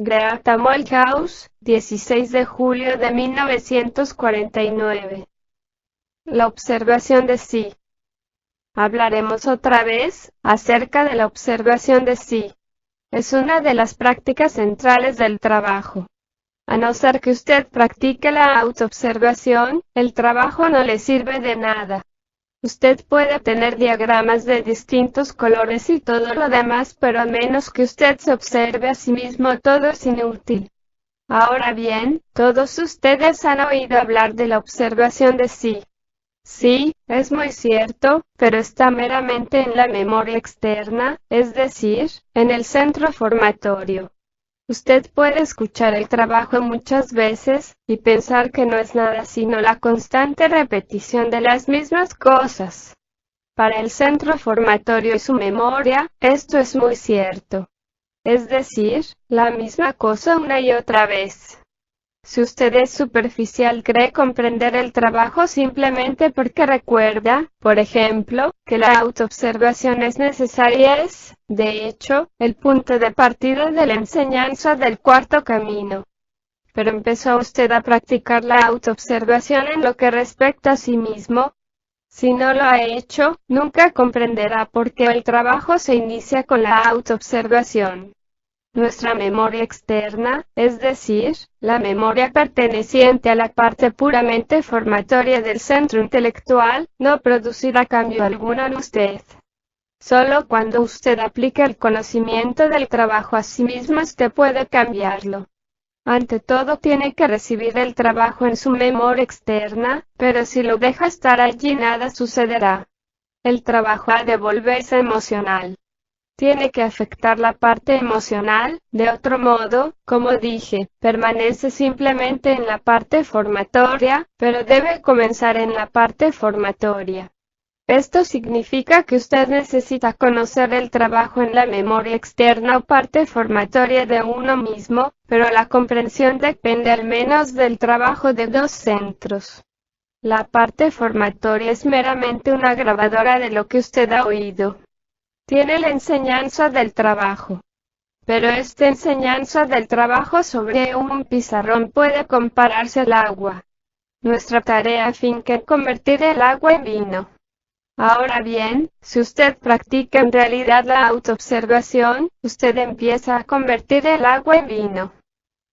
Great Malthouse, 16 de julio de 1949. La observación de sí. Hablaremos otra vez acerca de la observación de sí. Es una de las prácticas centrales del trabajo. A no ser que usted practique la autoobservación, el trabajo no le sirve de nada. Usted puede tener diagramas de distintos colores y todo lo demás, pero a menos que usted se observe a sí mismo, todo es inútil. Ahora bien, todos ustedes han oído hablar de la observación de sí. Sí, es muy cierto, pero está meramente en la memoria externa, es decir, en el centro formatorio. Usted puede escuchar el trabajo muchas veces, y pensar que no es nada sino la constante repetición de las mismas cosas. Para el centro formatorio y su memoria, esto es muy cierto. Es decir, la misma cosa una y otra vez. Si usted es superficial, cree comprender el trabajo simplemente porque recuerda, por ejemplo, que la autoobservación es necesaria, es, de hecho, el punto de partida de la enseñanza del cuarto camino. Pero ¿empezó usted a practicar la autoobservación en lo que respecta a sí mismo? Si no lo ha hecho, nunca comprenderá por qué el trabajo se inicia con la autoobservación. Nuestra memoria externa, es decir, la memoria perteneciente a la parte puramente formatoria del centro intelectual, no producirá cambio alguno en usted. Solo cuando usted aplique el conocimiento del trabajo a sí mismo usted puede cambiarlo. Ante todo tiene que recibir el trabajo en su memoria externa, pero si lo deja estar allí nada sucederá. El trabajo ha de volverse emocional. Tiene que afectar la parte emocional, de otro modo, como dije, permanece simplemente en la parte formatoria, pero debe comenzar en la parte formatoria. Esto significa que usted necesita conocer el trabajo en la memoria externa o parte formatoria de uno mismo, pero la comprensión depende al menos del trabajo de dos centros. La parte formatoria es meramente una grabadora de lo que usted ha oído. Tiene la enseñanza del trabajo. Pero esta enseñanza del trabajo sobre un pizarrón puede compararse al agua. Nuestra tarea finca en convertir el agua en vino. Ahora bien, si usted practica en realidad la autoobservación, usted empieza a convertir el agua en vino.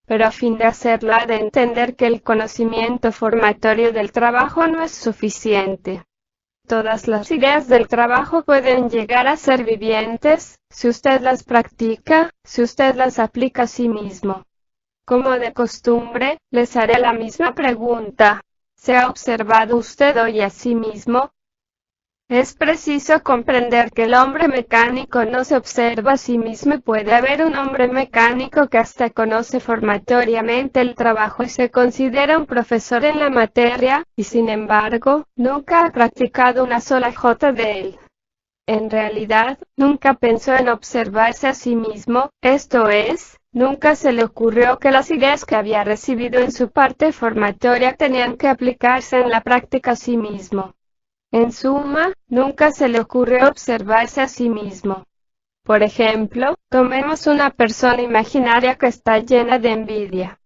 Pero a fin de hacerlo ha de entender que el conocimiento formatorio del trabajo no es suficiente. Todas las ideas del trabajo pueden llegar a ser vivientes, si usted las practica, si usted las aplica a sí mismo. Como de costumbre, les haré la misma pregunta. ¿Se ha observado usted hoy a sí mismo? Es preciso comprender que el hombre mecánico no se observa a sí mismo y puede haber un hombre mecánico que hasta conoce formatoriamente el trabajo y se considera un profesor en la materia, y sin embargo, nunca ha practicado una sola jota de él. En realidad, nunca pensó en observarse a sí mismo, esto es, nunca se le ocurrió que las ideas que había recibido en su parte formatoria tenían que aplicarse en la práctica a sí mismo. En suma, nunca se le ocurrió observarse a sí mismo. Por ejemplo, tomemos una persona imaginaria que está llena de envidia.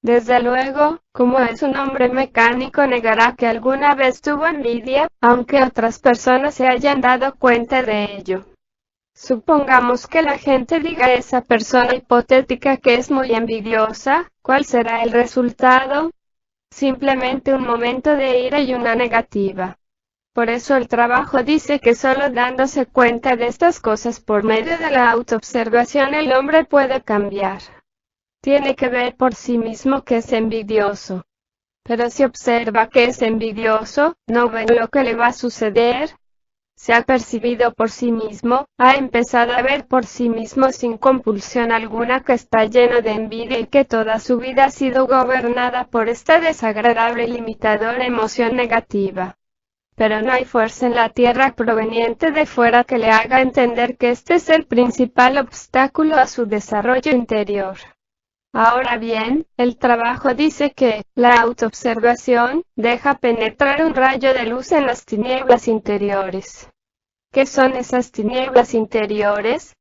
Desde luego, como es un hombre mecánico, negará que alguna vez tuvo envidia, aunque otras personas se hayan dado cuenta de ello. Supongamos que la gente diga a esa persona hipotética que es muy envidiosa, ¿cuál será el resultado? Simplemente un momento de ira y una negativa. Por eso el trabajo dice que solo dándose cuenta de estas cosas por medio de la autoobservación el hombre puede cambiar. Tiene que ver por sí mismo que es envidioso. Pero si observa que es envidioso, ¿no ve lo que le va a suceder? Se ha percibido por sí mismo, ha empezado a ver por sí mismo sin compulsión alguna que está lleno de envidia y que toda su vida ha sido gobernada por esta desagradable y limitadora emoción negativa. Pero no hay fuerza en la tierra proveniente de fuera que le haga entender que este es el principal obstáculo a su desarrollo interior. Ahora bien, el trabajo dice que la autoobservación deja penetrar un rayo de luz en las tinieblas interiores. ¿Qué son esas tinieblas interiores?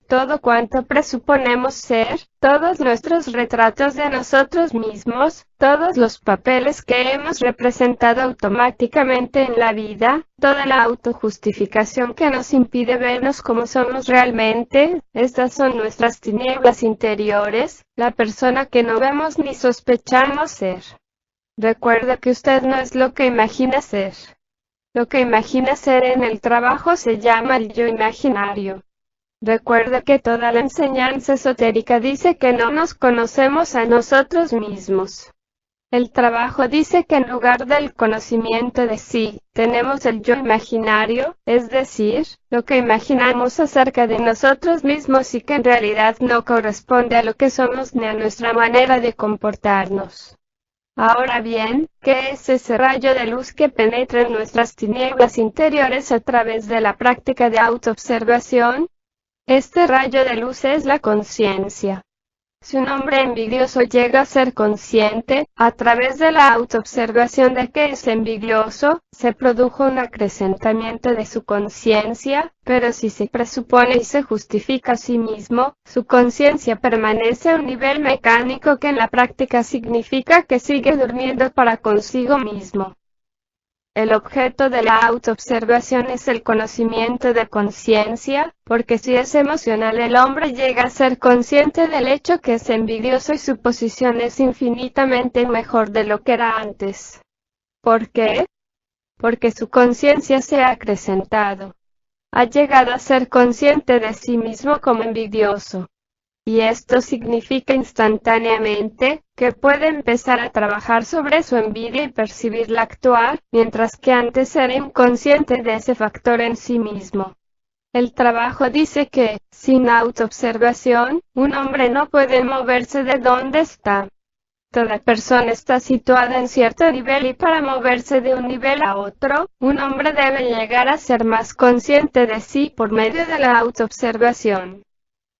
todo cuanto presuponemos ser, todos nuestros retratos de nosotros mismos, todos los papeles que hemos representado automáticamente en la vida, toda la autojustificación que nos impide vernos como somos realmente, estas son nuestras tinieblas interiores, la persona que no vemos ni sospechamos ser. Recuerde que usted no es lo que imagina ser. Lo que imagina ser en el trabajo se llama el yo imaginario. Recuerde que toda la enseñanza esotérica dice que no nos conocemos a nosotros mismos. El trabajo dice que en lugar del conocimiento de sí, tenemos el yo imaginario, es decir, lo que imaginamos acerca de nosotros mismos y que en realidad no corresponde a lo que somos ni a nuestra manera de comportarnos. Ahora bien, ¿qué es ese rayo de luz que penetra en nuestras tinieblas interiores a través de la práctica de autoobservación? Este rayo de luz es la conciencia. Si un hombre envidioso llega a ser consciente, a través de la autoobservación de que es envidioso, se produjo un acrecentamiento de su conciencia, pero si se presupone y se justifica a sí mismo, su conciencia permanece a un nivel mecánico que en la práctica significa que sigue durmiendo para consigo mismo. El objeto de la autoobservación es el conocimiento de conciencia, porque si es emocional el hombre llega a ser consciente del hecho que es envidioso y su posición es infinitamente mejor de lo que era antes. ¿Por qué? Porque su conciencia se ha acrecentado. Ha llegado a ser consciente de sí mismo como envidioso. Y esto significa instantáneamente que puede empezar a trabajar sobre su envidia y percibirla actuar, mientras que antes era inconsciente de ese factor en sí mismo. El trabajo dice que, sin autoobservación, un hombre no puede moverse de donde está. Toda persona está situada en cierto nivel y para moverse de un nivel a otro, un hombre debe llegar a ser más consciente de sí por medio de la autoobservación.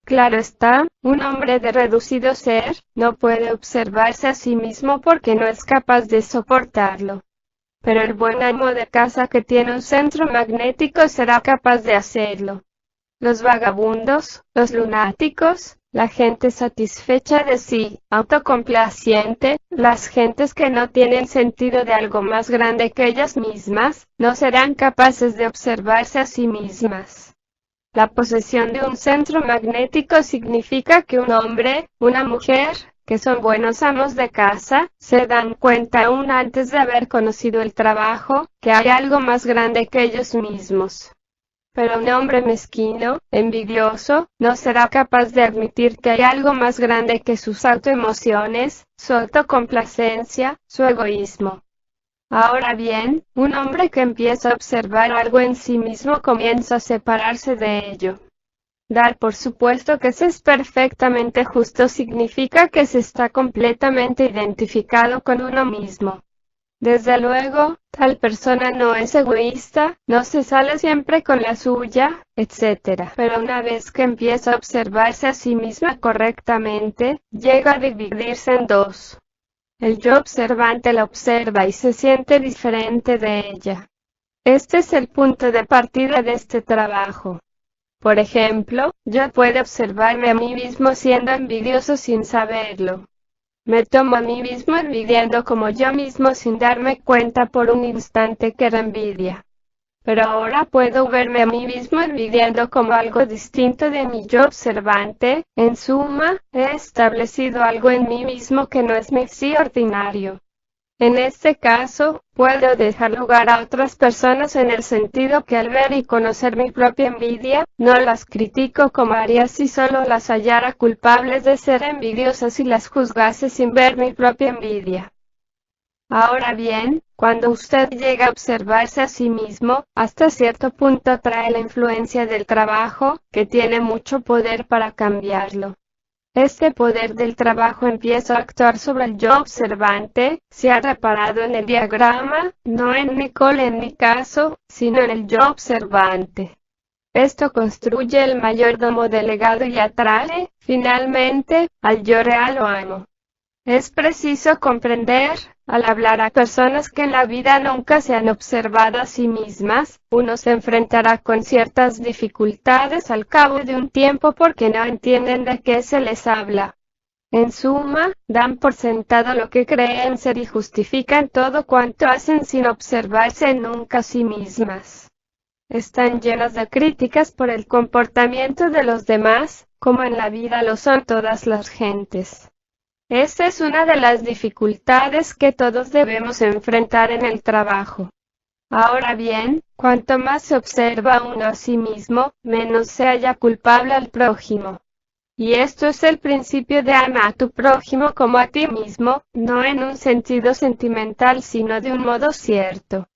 Claro está, un hombre de reducido ser, no puede observarse a sí mismo porque no es capaz de soportarlo. Pero el buen amo de casa que tiene un centro magnético será capaz de hacerlo. Los vagabundos, los lunáticos, la gente satisfecha de sí, autocomplaciente, las gentes que no tienen sentido de algo más grande que ellas mismas, no serán capaces de observarse a sí mismas. La posesión de un centro magnético significa que un hombre, una mujer, que son buenos amos de casa, se dan cuenta aún antes de haber conocido el trabajo, que hay algo más grande que ellos mismos. Pero un hombre mezquino, envidioso, no será capaz de admitir que hay algo más grande que sus autoemociones, su autocomplacencia, su egoísmo. Ahora bien, un hombre que empieza a observar algo en sí mismo comienza a separarse de ello. Dar por supuesto que se es perfectamente justo significa que se está completamente identificado con uno mismo. Desde luego, tal persona no es egoísta, no se sale siempre con la suya, etc. Pero una vez que empieza a observarse a sí misma correctamente, llega a dividirse en dos. El yo observante la observa y se siente diferente de ella. Este es el punto de partida de este trabajo. Por ejemplo, yo puedo observarme a mí mismo siendo envidioso sin saberlo. Me tomo a mí mismo envidiando como yo mismo sin darme cuenta por un instante que era envidia. Pero ahora puedo verme a mí mismo envidiando como algo distinto de mi yo observante. En suma, he establecido algo en mí mismo que no es mi sí ordinario. En este caso, puedo dejar lugar a otras personas en el sentido que al ver y conocer mi propia envidia, no las critico como haría si solo las hallara culpables de ser envidiosas y las juzgase sin ver mi propia envidia. Ahora bien, cuando usted llega a observarse a sí mismo, hasta cierto punto atrae la influencia del trabajo, que tiene mucho poder para cambiarlo. Este poder del trabajo empieza a actuar sobre el yo observante, se ha reparado en el diagrama, no en Nicole en mi caso, sino en el yo observante. Esto construye el mayordomo delegado y atrae, finalmente, al yo real o amo. Es preciso comprender, al hablar a personas que en la vida nunca se han observado a sí mismas, uno se enfrentará con ciertas dificultades al cabo de un tiempo porque no entienden de qué se les habla. En suma, dan por sentado lo que creen ser y justifican todo cuanto hacen sin observarse nunca a sí mismas. Están llenas de críticas por el comportamiento de los demás, como en la vida lo son todas las gentes. Esta es una de las dificultades que todos debemos enfrentar en el trabajo. Ahora bien, cuanto más se observa uno a sí mismo, menos se halla culpable al prójimo. Y esto es el principio de ama a tu prójimo como a ti mismo, no en un sentido sentimental sino de un modo cierto.